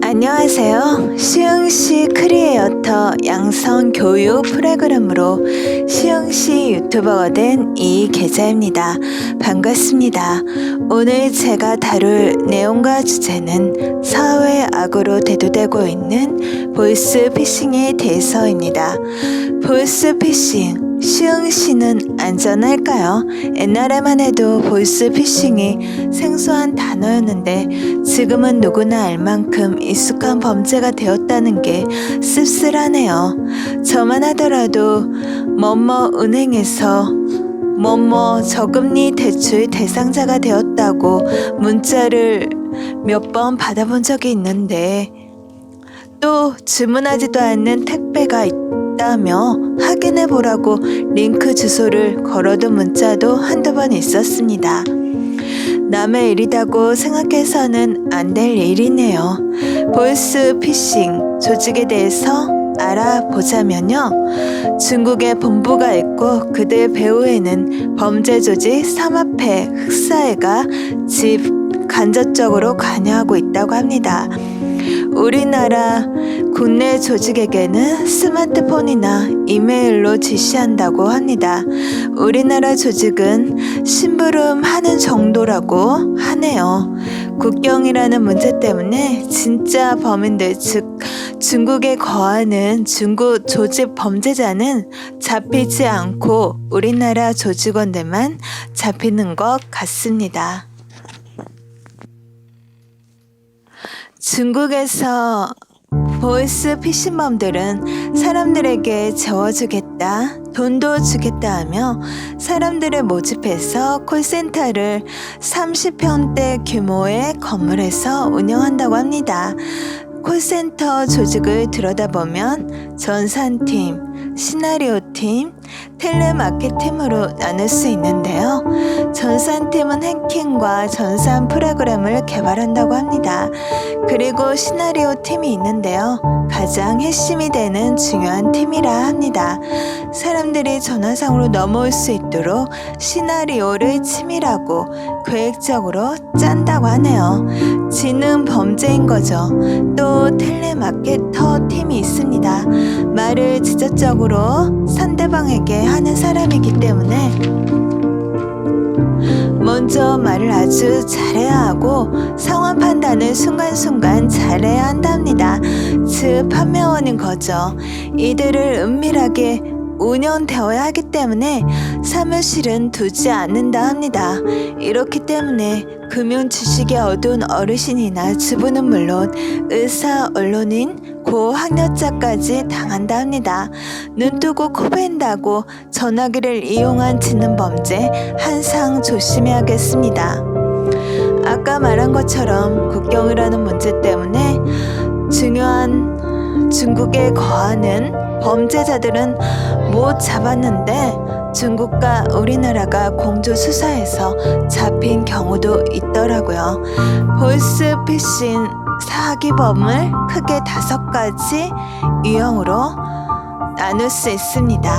안녕하세요. 시흥시 크리에이터 양성 교육 프로그램으로 시흥시 유튜버가 된 이계자입니다. 반갑습니다. 오늘 제가 다룰 내용과 주제는 사회 악으로 대두되고 있는 보이스피싱에 대해서입니다. 보이스피싱 시흥시는 안전할까요? 옛날에만 해도 보이스피싱이 생소한 단어였는데 지금은 누구나 알 만큼 익숙한 범죄가 되었다는 게 씁쓸하네요. 저만 하더라도 뭐뭐 은행에서 뭐뭐 저금리 대출 대상자가 되었다고 문자를 몇 번 받아본 적이 있는데 또 주문하지도 않는 택배가 있다며 확인해 보라고 링크 주소를 걸어둔 문자도 한두 번 있었습니다. 남의 일이라고 생각해서는 안 될 일이네요. 보이스피싱 조직에 대해서 알아보자면요. 중국에 본부가 있고 그들 배후에는 범죄 조직 삼합회 흑사회가 간접적으로 관여하고 있다고 합니다. 우리나라 국내 조직에게는 스마트폰이나 이메일로 지시한다고 합니다. 우리나라 조직은 심부름하는 정도라고 하네요. 국경이라는 문제 때문에 진짜 범인들, 즉 중국에 거하는 중국 조직 범죄자는 잡히지 않고 우리나라 조직원들만 잡히는 것 같습니다. 중국에서 보이스피싱범들은 사람들에게 재워주겠다, 돈도 주겠다 하며 사람들을 모집해서 콜센터를 30평대 규모의 건물에서 운영한다고 합니다. 콜센터 조직을 들여다보면 전산팀, 시나리오팀, 텔레마케팅으로 나눌 수 있는데요. 전산팀은 해킹과 전산 프로그램을 개발한다고 합니다. 그리고 시나리오 팀이 있는데요. 가장 핵심이 되는 중요한 팀이라 합니다. 사람들이 전화상으로 넘어올 수 있도록 시나리오를 치밀하고 계획적으로 짠다고 하네요. 지능 범죄인 거죠. 또 텔레마케터 팀이 있습니다. 말을 직접적으로 상대방에게 하는 사람이기 때문에 먼저 말을 아주 잘해야 하고 상황 판단을 순간순간 잘해야 한답니다. 즉 판매원인 거죠. 이들을 은밀하게 운영되어야 하기 때문에 사무실은 두지 않는다 합니다. 이렇기 때문에 금융 지식이 어두운 어르신이나 주부는 물론 의사, 언론인, 고학력자까지 당한다 합니다. 눈 뜨고 코 벤다고 전화기를 이용한 지능 범죄 항상 조심해야겠습니다. 아까 말한 것처럼 국경이라는 문제 때문에 중요한 중국에 거하는 범죄자들은 못 잡았는데 중국과 우리나라가 공조 수사에서 잡힌 경우도 있더라고요. 보이스피싱 사기범을 크게 5가지 유형으로 나눌 수 있습니다.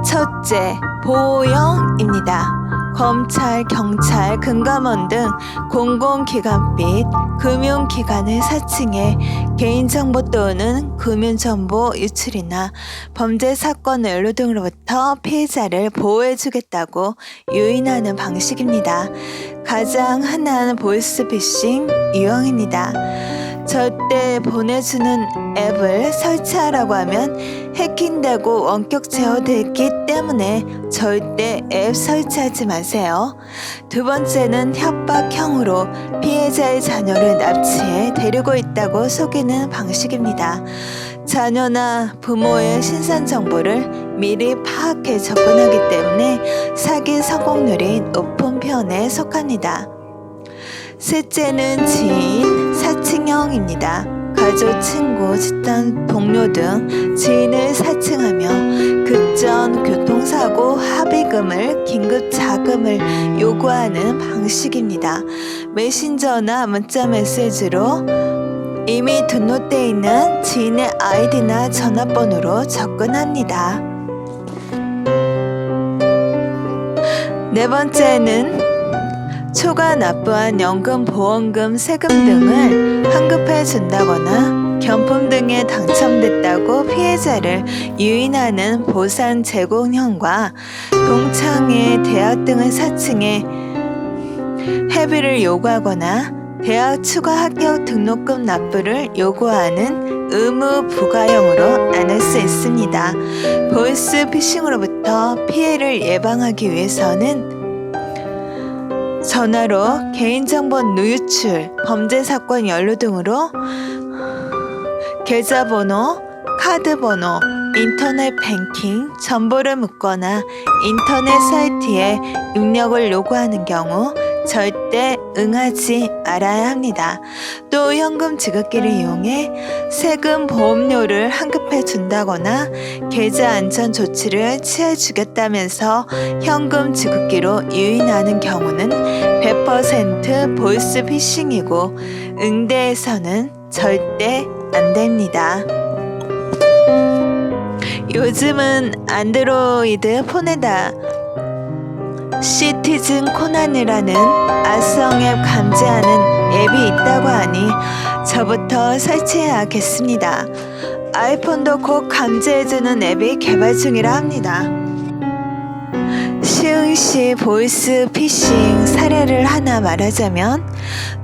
첫째, 보호형입니다. 검찰, 경찰, 금감원 등 공공기관 및 금융기관을 사칭해 개인정보 또는 금융정보 유출이나 범죄 사건 연루 등으로부터 피해자를 보호해주겠다고 유인하는 방식입니다. 가장 흔한 보이스피싱 유형입니다. 절대 보내주는 앱을 설치하라고 하면 해킹되고 원격 제어되기 때문에 절대 앱 설치하지 마세요. 두 번째는 협박형으로 피해자의 자녀를 납치해 데리고 있다고 속이는 방식입니다. 자녀나 부모의 신상 정보를 미리 파악해 접근하기 때문에 사기 성공률이 높은 편에 속합니다. 셋째는 지인, 사칭형입니다. 가족, 친구, 집단 동료 등 지인을 사칭하며 급전, 교통사고, 합의금을, 긴급 자금을 요구하는 방식입니다. 메신저나 문자 메시지로 이미 등록되어 있는 지인의 아이디나 전화번호로 접근합니다. 네 번째는 초과 납부한 연금, 보험금, 세금 등을 환급해 준다거나 경품 등에 당첨됐다고 피해자를 유인하는 보상 제공형과 동창회, 대학 등을 사칭해 회비를 요구하거나 대학 추가 합격 등록금 납부를 요구하는 의무 부과형으로 나눌 수 있습니다. 보이스 피싱으로부터 피해를 예방하기 위해서는 전화로 개인정보 누유출, 범죄사건 연루 등으로 계좌번호, 카드번호, 인터넷 뱅킹 정보를 묻거나 인터넷 사이트에 입력을 요구하는 경우 절대 응하지 말아야 합니다. 또 현금 지급기를 이용해 세금 보험료를 환급해 준다거나 계좌 안전 조치를 취해 주겠다면서 현금 지급기로 유인하는 경우는 100% 보이스 피싱이고 응대해서는 절대 안 됩니다. 요즘은 안드로이드 폰에다 시티즌 코난이라는 악성 앱 감지하는 앱이 있다고 하니 저부터 설치해야겠습니다. 아이폰도 곧 감지해주는 앱이 개발 중이라 합니다. 시흥시 보이스 피싱 사례를 하나 말하자면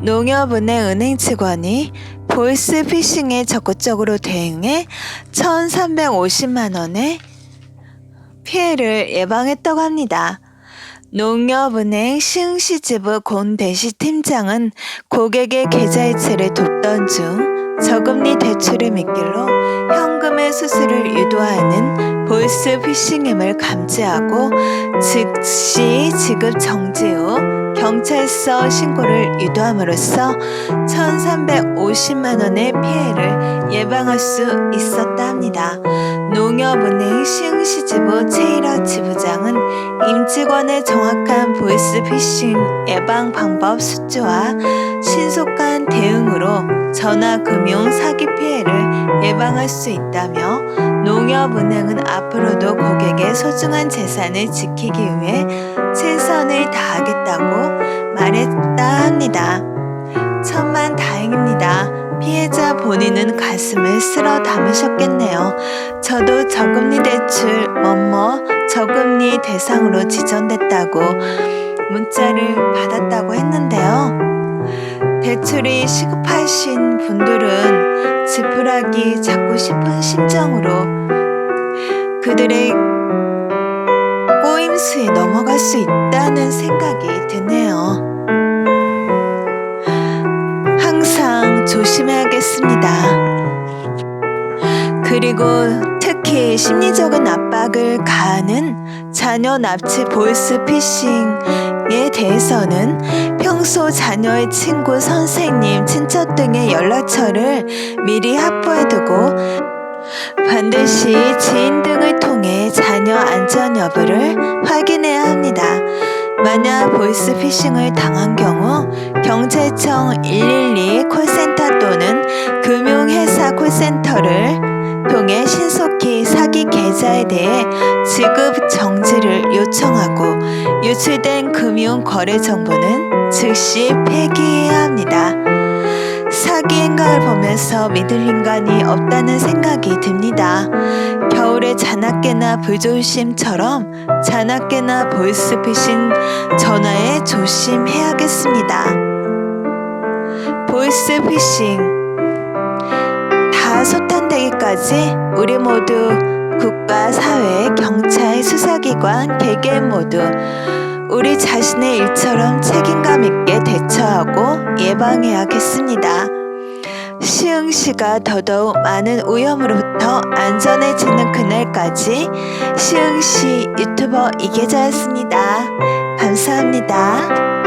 농협은행 은행 직원이 보이스 피싱에 적극적으로 대응해 1,350만 원의 피해를 예방했다고 합니다. 농협은행 시흥시 지부 권대시 팀장은 고객의 계좌 이체를 돕던 중 저금리 대출의 미끼로 현금의 수수를 유도하는 보이스 피싱임을 감지하고 즉시 지급 정지 후 경찰서 신고를 유도함으로써 1,350만 원의 피해를 예방할 수 있었다 합니다. 농협은행 시흥시 지부 최일학 지부장은 임직원의 정확한 보이스 피싱 예방 방법 숙지와 신속한 대응으로 전화금융 사기 피해를 예방할 수 있다며 농협은행은 앞으로도 고객의 소중한 재산을 지키기 위해 최선을 다하겠다고 말했다 합니다. 천만다행입니다. 피해자 본인은 가슴을 쓸어 담으셨겠네요. 저도 저금리 대출 저금리 대상으로 지정됐다고 문자를 받았다고 했는데요. 대출이 시급하신 분들은 지불하기 자꾸 싶은 심정으로 그들의 꼬임수에 넘어갈 수 있다는 생각이 드네요. 항상 조심해야겠습니다. 그리고 특히 심리적인 압박을 가하는 자녀 납치 보이스 피싱에 대해서는 평소 자녀의 친구, 선생님, 친척 등의 연락처를 미리 확보해두고 반드시 지인 등을 통해 자녀 안전 여부를 확인해야 합니다. 만약 보이스 피싱을 당한 경우 경찰청 112 콜센터 또는 금융회사 콜센터를 통해 신속히 사기 계좌에 대해 지급 정지를 요청하고 유출된 금융 거래 정보는 즉시 폐기해야 합니다. 사기 행각을 보면서 믿을 인간이 없다는 생각이 듭니다. 겨울에 자나깨나 불조심처럼 자나깨나 보이스피싱 전화에 조심해야겠습니다. 보이스피싱 다 소탕되기까지 우리 모두 국가, 사회, 경찰, 수사기관, 개개인 모두 우리 자신의 일처럼 책임감 있게 대처하고 예방해야겠습니다. 시흥시가 더더욱 많은 위험으로부터 안전해지는 그날까지 시흥시 유튜버 이계자였습니다. 감사합니다.